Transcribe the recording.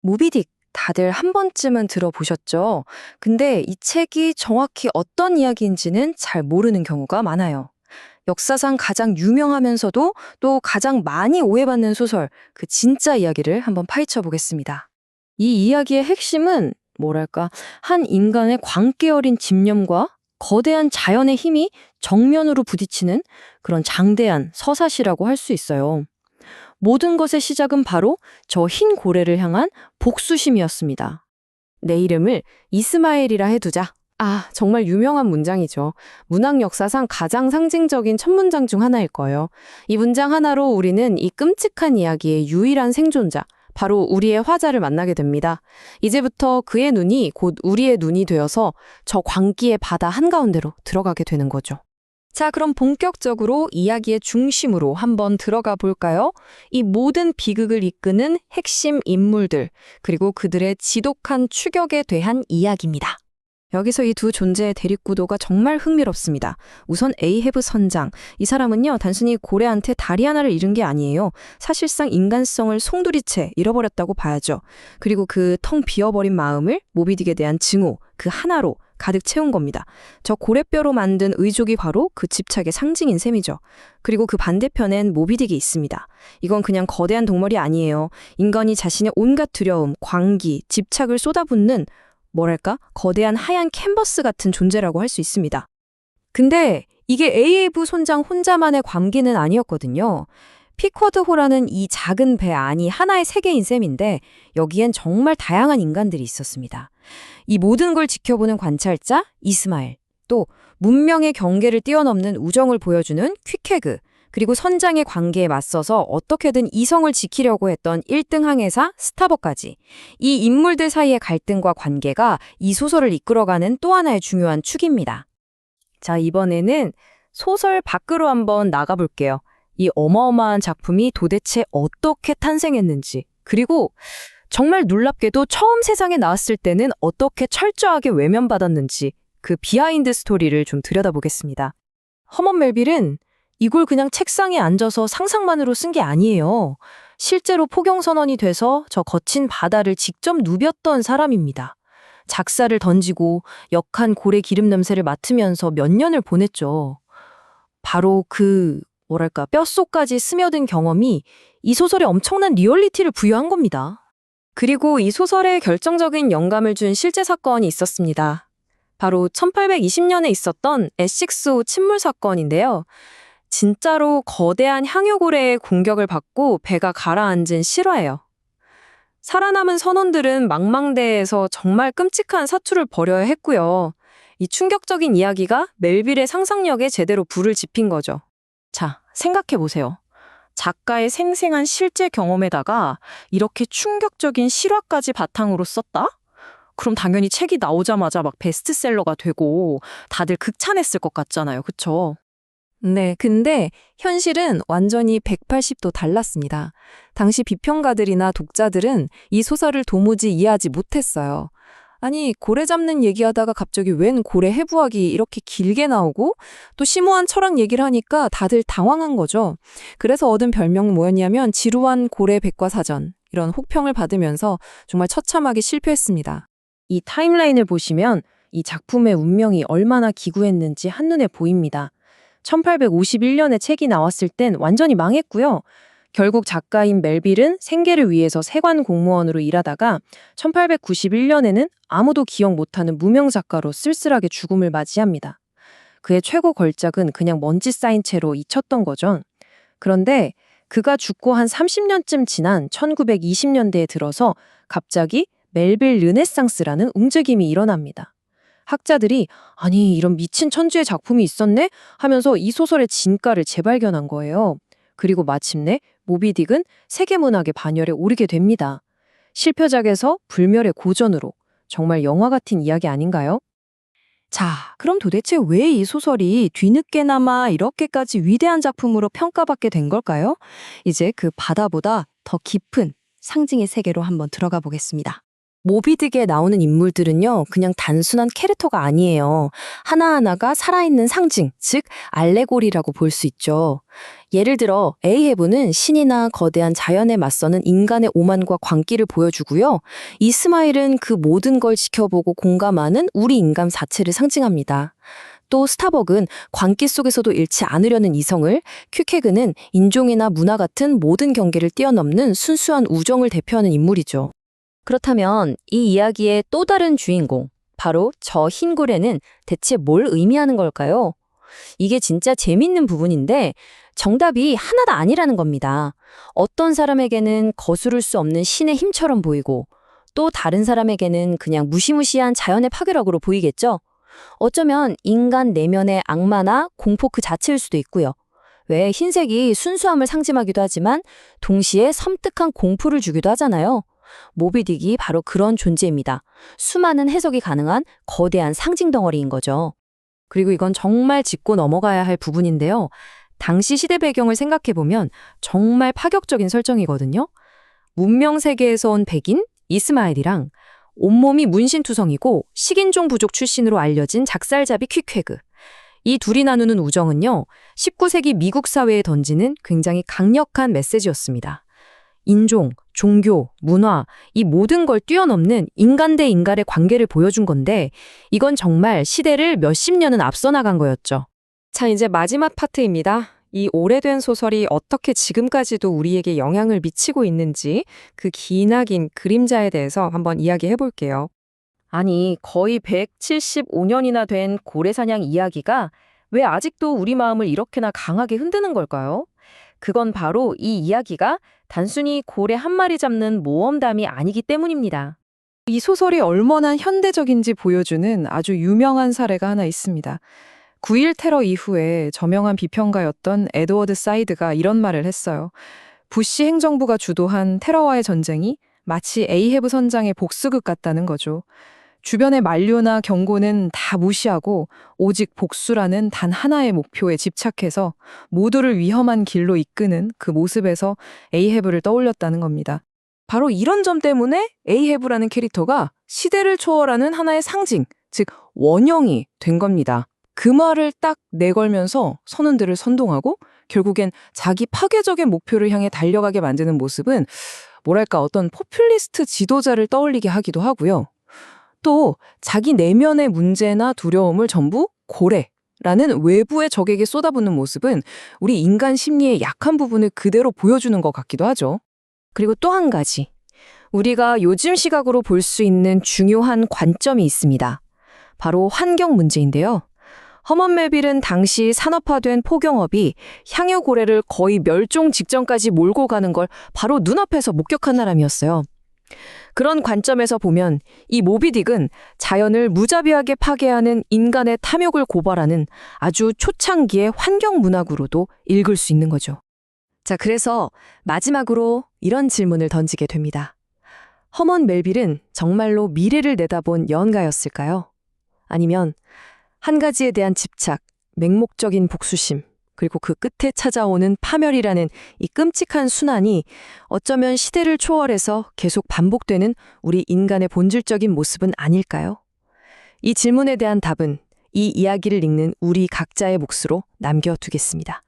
모비딕 다들 한 번쯤은 들어보셨죠? 근데 이 책이 정확히 어떤 이야기인지는 잘 모르는 경우가 많아요. 역사상 가장 유명하면서도 또 가장 많이 오해받는 소설, 그 진짜 이야기를 한번 파헤쳐 보겠습니다. 이 이야기의 핵심은 뭐랄까, 한 인간의 광기 어린 집념과 거대한 자연의 힘이 정면으로 부딪히는 그런 장대한 서사시라고 할 수 있어요. 모든 것의 시작은 바로 저 흰 고래를 향한 복수심이었습니다. 내 이름을 이스마엘이라 해두자. 아, 정말 유명한 문장이죠. 문학 역사상 가장 상징적인 첫 문장 중 하나일 거예요. 이 문장 하나로 우리는 이 끔찍한 이야기의 유일한 생존자, 바로 우리의 화자를 만나게 됩니다. 이제부터 그의 눈이 곧 우리의 눈이 되어서 저 광기의 바다 한가운데로 들어가게 되는 거죠. 자, 그럼 본격적으로 이야기의 중심으로 한번 들어가 볼까요? 이 모든 비극을 이끄는 핵심 인물들, 그리고 그들의 지독한 추격에 대한 이야기입니다. 여기서 이 두 존재의 대립구도가 정말 흥미롭습니다. 우선 에이헤브 선장. 이 사람은요, 단순히 고래한테 다리 하나를 잃은 게 아니에요. 사실상 인간성을 송두리째 잃어버렸다고 봐야죠. 그리고 그 텅 비어버린 마음을 모비딕에 대한 증오, 그 하나로 가득 채운 겁니다. 저 고래뼈로 만든 의족이 바로 그 집착의 상징인 셈이죠. 그리고 그 반대편엔 모비딕이 있습니다. 이건 그냥 거대한 동물이 아니에요. 인간이 자신의 온갖 두려움, 광기, 집착을 쏟아붓는 뭐랄까? 거대한 하얀 캔버스 같은 존재라고 할 수 있습니다. 근데 이게 에이에브 손장 혼자만의 광기는 아니었거든요. 피쿼드호라는 이 작은 배 안이 하나의 세계인 셈인데 여기엔 정말 다양한 인간들이 있었습니다. 이 모든 걸 지켜보는 관찰자 이스마엘, 또 문명의 경계를 뛰어넘는 우정을 보여주는 퀵헤그, 그리고 선장의 관계에 맞서서 어떻게든 이성을 지키려고 했던 1등 항해사 스타버까지. 이 인물들 사이의 갈등과 관계가 이 소설을 이끌어가는 또 하나의 중요한 축입니다. 자, 이번에는 소설 밖으로 한번 나가볼게요. 이 어마어마한 작품이 도대체 어떻게 탄생했는지, 그리고 정말 놀랍게도 처음 세상에 나왔을 때는 어떻게 철저하게 외면받았는지 그 비하인드 스토리를 좀 들여다보겠습니다. 허먼 멜빌은 이걸 그냥 책상에 앉아서 상상만으로 쓴 게 아니에요. 실제로 포경선원이 돼서 저 거친 바다를 직접 누볐던 사람입니다. 작사를 던지고 역한 고래 기름 냄새를 맡으면서 몇 년을 보냈죠. 바로 그 뭐랄까 뼛속까지 스며든 경험이 이 소설에 엄청난 리얼리티를 부여한 겁니다. 그리고 이 소설에 결정적인 영감을 준 실제 사건이 있었습니다. 바로 1820년에 있었던 에식스호 침몰 사건인데요. 진짜로 거대한 향유고래의 공격을 받고 배가 가라앉은 실화예요. 살아남은 선원들은 망망대해에서 정말 끔찍한 사투를 벌여야 했고요. 이 충격적인 이야기가 멜빌의 상상력에 제대로 불을 지핀 거죠. 자, 생각해보세요. 작가의 생생한 실제 경험에다가 이렇게 충격적인 실화까지 바탕으로 썼다? 그럼 당연히 책이 나오자마자 막 베스트셀러가 되고 다들 극찬했을 것 같잖아요. 그쵸? 네, 근데 현실은 완전히 180도 달랐습니다. 당시 비평가들이나 독자들은 이 소설을 도무지 이해하지 못했어요. 아니, 고래 잡는 얘기하다가 갑자기 웬 고래 해부학이 이렇게 길게 나오고 또 심오한 철학 얘기를 하니까 다들 당황한 거죠. 그래서 얻은 별명은 뭐였냐면 지루한 고래 백과사전, 이런 혹평을 받으면서 정말 처참하게 실패했습니다. 이 타임라인을 보시면 이 작품의 운명이 얼마나 기구했는지 한눈에 보입니다. 1851년에 책이 나왔을 땐 완전히 망했고요. 결국 작가인 멜빌은 생계를 위해서 세관 공무원으로 일하다가 1891년에는 아무도 기억 못하는 무명 작가로 쓸쓸하게 죽음을 맞이합니다. 그의 최고 걸작은 그냥 먼지 쌓인 채로 잊혔던 거죠. 그런데 그가 죽고 한 30년쯤 지난 1920년대에 들어서 갑자기 멜빌 르네상스라는 움직임이 일어납니다. 학자들이 아니 이런 미친 천주의 작품이 있었네? 하면서 이 소설의 진가를 재발견한 거예요. 그리고 마침내 모비딕은 세계문학의 반열에 오르게 됩니다. 실표작에서 불멸의 고전으로 정말 영화 같은 이야기 아닌가요? 자, 그럼 도대체 왜 이 소설이 뒤늦게나마 이렇게까지 위대한 작품으로 평가받게 된 걸까요? 이제 그 바다보다 더 깊은 상징의 세계로 한번 들어가 보겠습니다. 모비딕에 나오는 인물들은요, 그냥 단순한 캐릭터가 아니에요. 하나하나가 살아있는 상징, 즉 알레고리라고 볼 수 있죠. 예를 들어 에이헤브는 신이나 거대한 자연에 맞서는 인간의 오만과 광기를 보여주고요. 이스마일은 그 모든 걸 지켜보고 공감하는 우리 인간 자체를 상징합니다. 또 스타벅은 광기 속에서도 잃지 않으려는 이성을, 큐케그는 인종이나 문화 같은 모든 경계를 뛰어넘는 순수한 우정을 대표하는 인물이죠. 그렇다면 이 이야기의 또 다른 주인공, 바로 저 흰 고래는 대체 뭘 의미하는 걸까요? 이게 진짜 재밌는 부분인데 정답이 하나도 아니라는 겁니다. 어떤 사람에게는 거스를 수 없는 신의 힘처럼 보이고 또 다른 사람에게는 그냥 무시무시한 자연의 파괴력으로 보이겠죠? 어쩌면 인간 내면의 악마나 공포 그 자체일 수도 있고요. 왜 흰색이 순수함을 상징하기도 하지만 동시에 섬뜩한 공포를 주기도 하잖아요. 모비딕이 바로 그런 존재입니다. 수많은 해석이 가능한 거대한 상징 덩어리인 거죠. 그리고 이건 정말 짚고 넘어가야 할 부분인데요. 당시 시대 배경을 생각해보면 정말 파격적인 설정이거든요. 문명 세계에서 온 백인 이스마일이랑 온몸이 문신투성이고 식인종 부족 출신으로 알려진 작살잡이 퀵회그. 이 둘이 나누는 우정은요, 19세기 미국 사회에 던지는 굉장히 강력한 메시지였습니다. 인종, 종교, 문화, 이 모든 걸 뛰어넘는 인간 대 인간의 관계를 보여준 건데 이건 정말 시대를 몇십 년은 앞서 나간 거였죠. 자, 이제 마지막 파트입니다. 이 오래된 소설이 어떻게 지금까지도 우리에게 영향을 미치고 있는지 그 기나긴 그림자에 대해서 한번 이야기해 볼게요. 아니, 거의 175년이나 된 고래사냥 이야기가 왜 아직도 우리 마음을 이렇게나 강하게 흔드는 걸까요? 그건 바로 이 이야기가 단순히 고래 한 마리 잡는 모험담이 아니기 때문입니다. 이 소설이 얼마나 현대적인지 보여주는 아주 유명한 사례가 하나 있습니다. 9.1 테러 이후에 저명한 비평가였던 에드워드 사이드가 이런 말을 했어요. 부시 행정부가 주도한 테러와의 전쟁이 마치 에이헤브 선장의 복수극 같다는 거죠. 주변의 만류나 경고는 다 무시하고 오직 복수라는 단 하나의 목표에 집착해서 모두를 위험한 길로 이끄는 그 모습에서 에이헤브를 떠올렸다는 겁니다. 바로 이런 점 때문에 에이헤브라는 캐릭터가 시대를 초월하는 하나의 상징, 즉 원형이 된 겁니다. 그 말을 딱 내걸면서 선원들을 선동하고 결국엔 자기 파괴적인 목표를 향해 달려가게 만드는 모습은 뭐랄까 어떤 포퓰리스트 지도자를 떠올리게 하기도 하고요. 또 자기 내면의 문제나 두려움을 전부 고래라는 외부의 적에게 쏟아붓는 모습은 우리 인간 심리의 약한 부분을 그대로 보여주는 것 같기도 하죠. 그리고 또 한 가지, 우리가 요즘 시각으로 볼 수 있는 중요한 관점이 있습니다. 바로 환경 문제인데요. 허먼 멜빌은 당시 산업화된 포경업이 향유고래를 거의 멸종 직전까지 몰고 가는 걸 바로 눈앞에서 목격한 사람이었어요. 그런 관점에서 보면 이 모비딕은 자연을 무자비하게 파괴하는 인간의 탐욕을 고발하는 아주 초창기의 환경 문학으로도 읽을 수 있는 거죠. 자, 그래서 마지막으로 이런 질문을 던지게 됩니다. 허먼 멜빌은 정말로 미래를 내다본 예언가였을까요? 아니면 한 가지에 대한 집착, 맹목적인 복수심, 그리고 그 끝에 찾아오는 파멸이라는 이 끔찍한 순환이 어쩌면 시대를 초월해서 계속 반복되는 우리 인간의 본질적인 모습은 아닐까요? 이 질문에 대한 답은 이 이야기를 읽는 우리 각자의 몫으로 남겨두겠습니다.